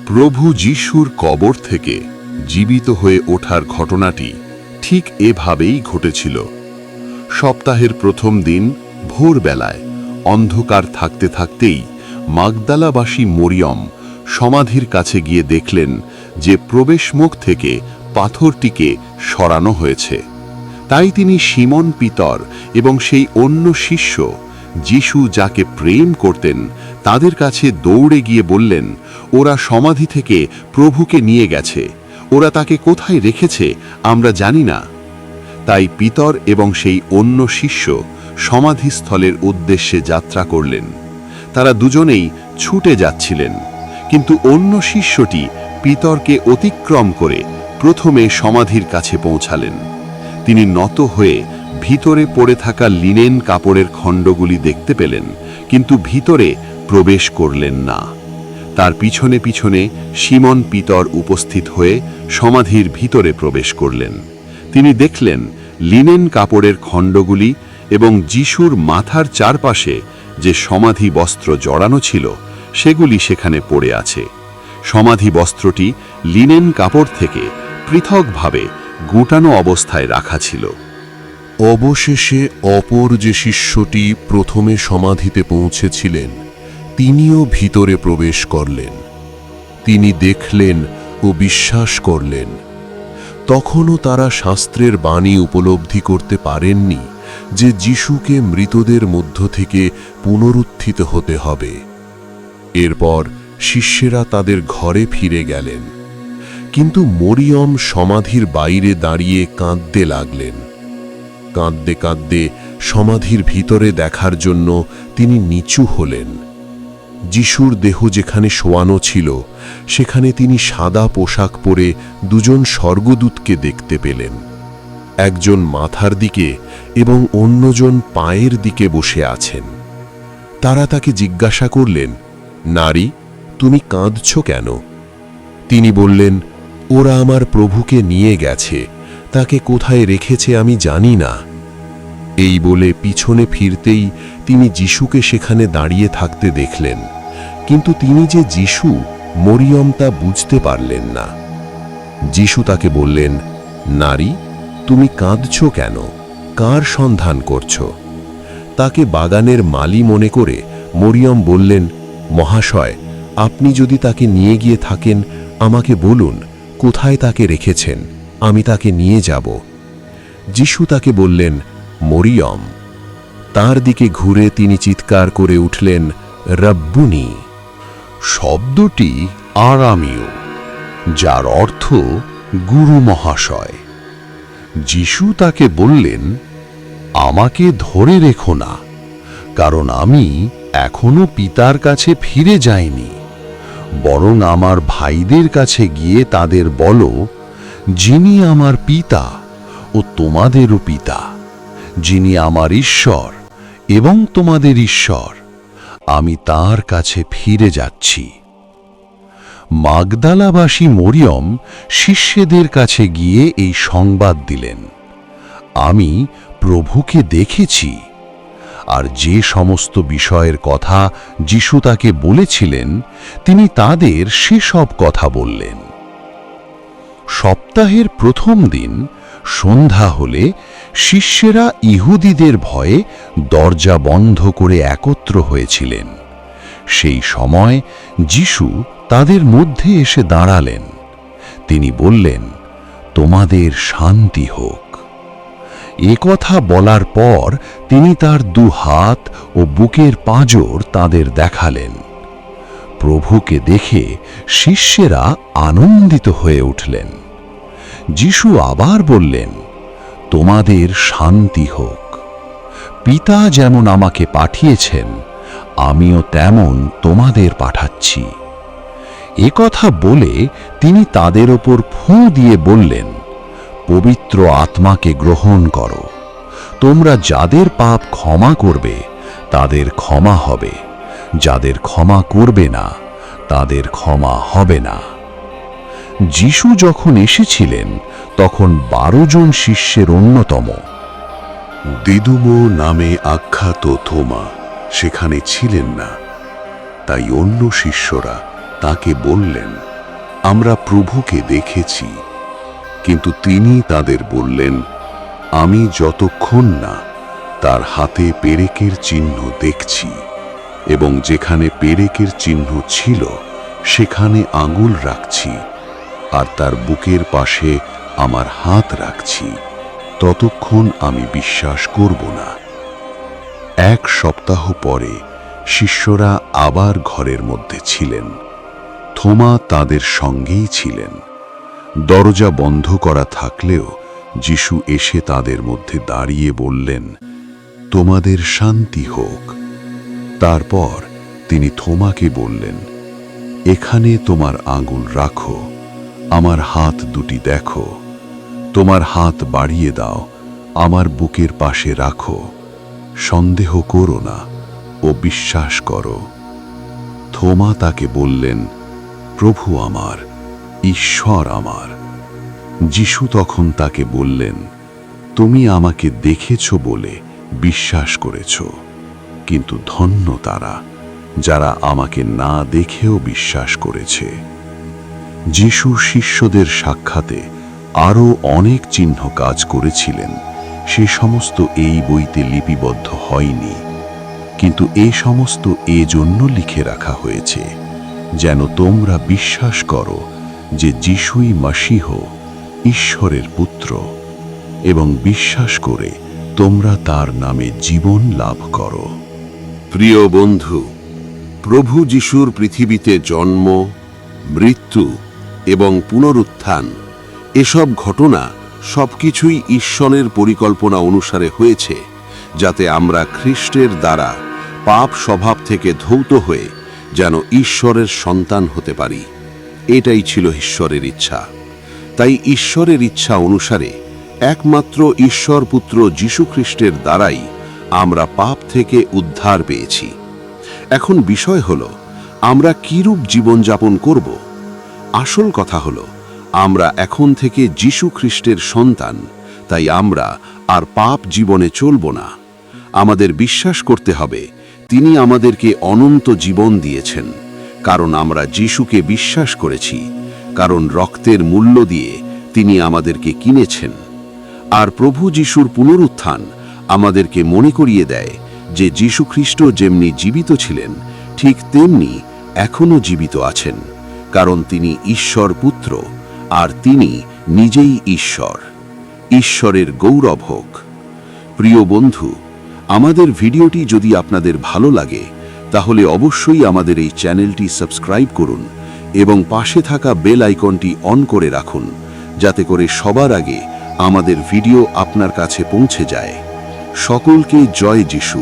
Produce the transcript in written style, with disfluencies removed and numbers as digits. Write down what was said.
প্রভু যিশুর কবর থেকে জীবিত হয়ে ওঠার ঘটনাটি ঠিক এভাবেই ঘটেছিল। সপ্তাহের প্রথম দিন ভোরবেলায় অন্ধকার থাকতে থাকতেই মাগদালাবাসী মরিয়ম সমাধির কাছে গিয়ে দেখলেন যে প্রবেশমুখ থেকে পাথরটিকে সরানো হয়েছে। তাই তিনি সিমন পিতর এবং সেই অন্য শিষ্য যিশু যাকে প্রেম করতেন তাদের কাছে দৌড়ে গিয়ে বললেন, ওরা সমাধি থেকে প্রভুকে নিয়ে গেছে, ওরা তাকে কোথায় রেখেছে আমরা জানি না। তাই পিতর এবং সেই অন্য শিষ্য সমাধিস্থলের উদ্দেশ্যে যাত্রা করলেন। তারা দুজনেই ছুটে যাচ্ছিলেন, কিন্তু অন্য শিষ্যটি পিতরকে অতিক্রম করে প্রথমে সমাধির কাছে পৌঁছালেন। তিনি নত হয়ে ভিতরে পড়ে থাকা লিনেন কাপড়ের খণ্ডগুলি দেখতে পেলেন, কিন্তু ভিতরে প্রবেশ করলেন না। তার পিছনে পিছনে সিমন পিতর উপস্থিত হয়ে সমাধির ভিতরে প্রবেশ করলেন। তিনি দেখলেন লিনেন কাপড়ের খণ্ডগুলি এবং যিশুর মাথার চারপাশে যে সমাধি বস্ত্র জড়ানো ছিল সেগুলি সেখানে পড়ে আছে। সমাধি বস্ত্রটি লিনেন কাপড় থেকে পৃথকভাবে গুটানো অবস্থায় রাখা ছিল। অবশেষে অপর যে শিষ্যটি প্রথমে সমাধিতে পৌঁছেছিলেন তিনিও ভিতরে প্রবেশ করলেন। তিনি দেখলেন ও বিশ্বাস করলেন। তখনও তারা শাস্ত্রের বাণী উপলব্ধি করতে পারেননি যে যিশুকে মৃতদের মধ্য থেকে পুনরুত্থিত হতে হবে। এরপর শিষ্যেরা তাদের ঘরে ফিরে গেলেন, কিন্তু মরিয়ম সমাধির বাইরে দাঁড়িয়ে কাঁদতে লাগলেন। কাঁদতে কাঁদতে সমাধির ভিতরে দেখার জন্য তিনি নিচু হলেন। যিশুর দেহ যেখানে শোয়ানো ছিল সেখানে তিনি সাদা পোশাক পরে দুজন স্বর্গদূতকে দেখতে পেলেন। একজন মাথার দিকে এবং অন্যজন পায়ের দিকে বসে আছেন। তারা তাকে জিজ্ঞাসা করলেন, নারী, তুমি কাঁদছ কেন? তিনি বললেন, ওরা আমার প্রভুকে নিয়ে গেছে, তাকে কোথায় রেখেছে আমি জানি না। এই বলে পিছনে ফিরতেই তিনি যিশুকে সেখানে দাঁড়িয়ে থাকতে দেখলেন, কিন্তু তিনি যে যিশু মরিয়ম তা বুঝতে পারলেন না। যিশু তাকে বললেন, নারী, তুমি কাঁদছ কেন? কার সন্ধান করছ? তাকে বাগানের মালি মনে করে মরিয়ম বললেন, মহাশয়, আপনি যদি তাকে নিয়ে গিয়ে থাকেন আমাকে বলুন কোথায় তাকে রেখেছেন, আমি তাকে নিয়ে যাব। যিশু তাকে বললেন, মরিয়ম। তার দিকে ঘুরে তিনি চিৎকার করে উঠলেন, রব্বুনি। শব্দটি আরামীয়, যার অর্থ গুরু মহাশয়। যিশু তাকে বললেন, আমাকে ধরে রেখো না, কারণ আমি এখনো পিতার কাছে ফিরে যাইনি। বরং আমার ভাইদের কাছে গিয়ে তাদের বলো, যিনি আমার পিতা ও তোমাদেরও পিতা, যিনি আমার ঈশ্বর এবং তোমাদের ঈশ্বর, আমি তার কাছে ফিরে যাচ্ছি। মাগদালাবাসী মরিয়ম শিষ্যদের কাছে গিয়ে এই সংবাদ দিলেন, আমি প্রভুকে দেখেছি। আর যে সমস্ত বিষয়ের কথা যিশু তাকে বলেছিলেন তিনি তাদের সেসব কথা বললেন। সপ্তাহের প্রথম দিন সন্ধ্যা হলে শিষ্যেরা ইহুদিদের ভয়ে দরজা বন্ধ করে একত্র হয়েছিলেন। সেই সময় যিশু তাদের মধ্যে এসে দাঁড়ালেন। তিনি বললেন, তোমাদের শান্তি হোক। এ কথা বলার পর তিনি তার দু হাত ও বুকের পাঁজর তাদের দেখালেন। প্রভুকে দেখে শিষ্যেরা আনন্দিত হয়ে উঠলেন। যিশু আবার বললেন, তোমাদের শান্তি হোক। পিতা যেমন আমাকে পাঠিয়েছেন আমিও তেমন তোমাদের পাঠাচ্ছি। এ কথা বলে তিনি তাদের ওপর ফুঁ দিয়ে বললেন, পবিত্র আত্মাকে গ্রহণ করো। তোমরা যাদের পাপ ক্ষমা করবে তাদের ক্ষমা হবে, যাদের ক্ষমা করবে না তাদের ক্ষমা হবে না। যিশু যখন এসেছিলেন তখন 12 জন শিষ্যের অন্যতম দিদুমো নামে আখ্যাত থোমা সেখানে ছিলেন না। তাই অন্য শিষ্যরা তাকে বললেন, আমরা প্রভুকে দেখেছি। কিন্তু তিনি তাদের বললেন, আমি যতক্ষণ না তার হাতে পেরেকের চিহ্ন দেখছি এবং যেখানে পেরেকের চিহ্ন ছিল সেখানে আঙুল রাখছি আর তার বুকের পাশে আমার হাত রাখছি, ততক্ষণ আমি বিশ্বাস করব না। 1 সপ্তাহ পরে শিষ্যরা আবার ঘরের মধ্যে ছিলেন। থোমা তাদের সঙ্গেই ছিলেন। দরজা বন্ধ করা থাকলেও যিশু এসে তাদের মধ্যে দাঁড়িয়ে বললেন, তোমাদের শান্তি হোক। তারপর তিনি থোমাকে বললেন, এখানে তোমার আঙুল রাখো, আমার হাত দুটি দেখো, তোমার হাত বাড়িয়ে দাও, আমার বুকের পাশে রাখো, সন্দেহ করো না ও বিশ্বাস করো। থোমা তাকে বললেন, প্রভু আমার, ঈশ্বর আমার। যিশু তখন তাকে বললেন, তুমি আমাকে দেখেছ বলে বিশ্বাস করেছ, কিন্তু ধন্য তারা যারা আমাকে না দেখেও বিশ্বাস করেছে। যিশু শিষ্যদের সাক্ষাতে আরও অনেক চিহ্ন কাজ করেছিলেন, সে সমস্ত এই বইতে লিপিবদ্ধ হয়নি, কিন্তু এই সমস্ত এজন্য লিখে রাখা হয়েছে যেন তোমরা বিশ্বাস করো যে যিশুই মসীহ, ঈশ্বরের পুত্র, এবং বিশ্বাস করে তোমরা তার নামে জীবন লাভ করো। প্রিয় বন্ধু, প্রভু যিশুর পৃথিবীতে জন্ম, মৃত্যু এবং পুনরুত্থান, এসব ঘটনা সবকিছুই ঈশ্বরের পরিকল্পনা অনুসারে হয়েছে, যাতে আমরা খ্রিস্টের দ্বারা পাপ স্বভাব থেকে ধৌত হয়ে যেন ঈশ্বরের সন্তান হতে পারি। এটাই ছিল ঈশ্বরের ইচ্ছা। তাই ঈশ্বরের ইচ্ছা অনুসারে একমাত্র ঈশ্বর পুত্র যীশু খ্রিস্টের দ্বারাই আমরা পাপ থেকে উদ্ধার পেয়েছি। এখন বিষয় হলো, আমরা কিরূপ জীবনযাপন করব। আসল কথা হলো, আমরা এখন থেকে যীশু খ্রিস্টের সন্তান, তাই আমরা আর পাপ জীবনে চলব না। আমাদের বিশ্বাস করতে হবে তিনি আমাদেরকে অনন্ত জীবন দিয়েছেন, কারণ আমরা যিশুকে বিশ্বাস করেছি, কারণ রক্তের মূল্য দিয়ে তিনি আমাদেরকে কিনেছেন। আর প্রভু যিশুর পুনরুত্থান আমাদেরকে মনে করিয়ে দেয় যে যীশু খ্রিস্ট যেমনি জীবিত ছিলেন, ঠিক তেমনি এখনও জীবিত আছেন, কারণ তিনি ঈশ্বর পুত্র আর তিনি নিজেই ঈশ্বর। ঈশ্বরের গৌরব হোক। প্রিয় বন্ধু, আমাদের ভিডিওটি যদি আপনাদের ভালো লাগে তাহলে অবশ্যই আমাদের এই চ্যানেলটি সাবস্ক্রাইব করুন এবং পাশে থাকা বেল আইকনটি অন করে রাখুন, যাতে করে সবার আগে আমাদের ভিডিও আপনার কাছে পৌঁছে যায়। সকলকে জয় যিশু।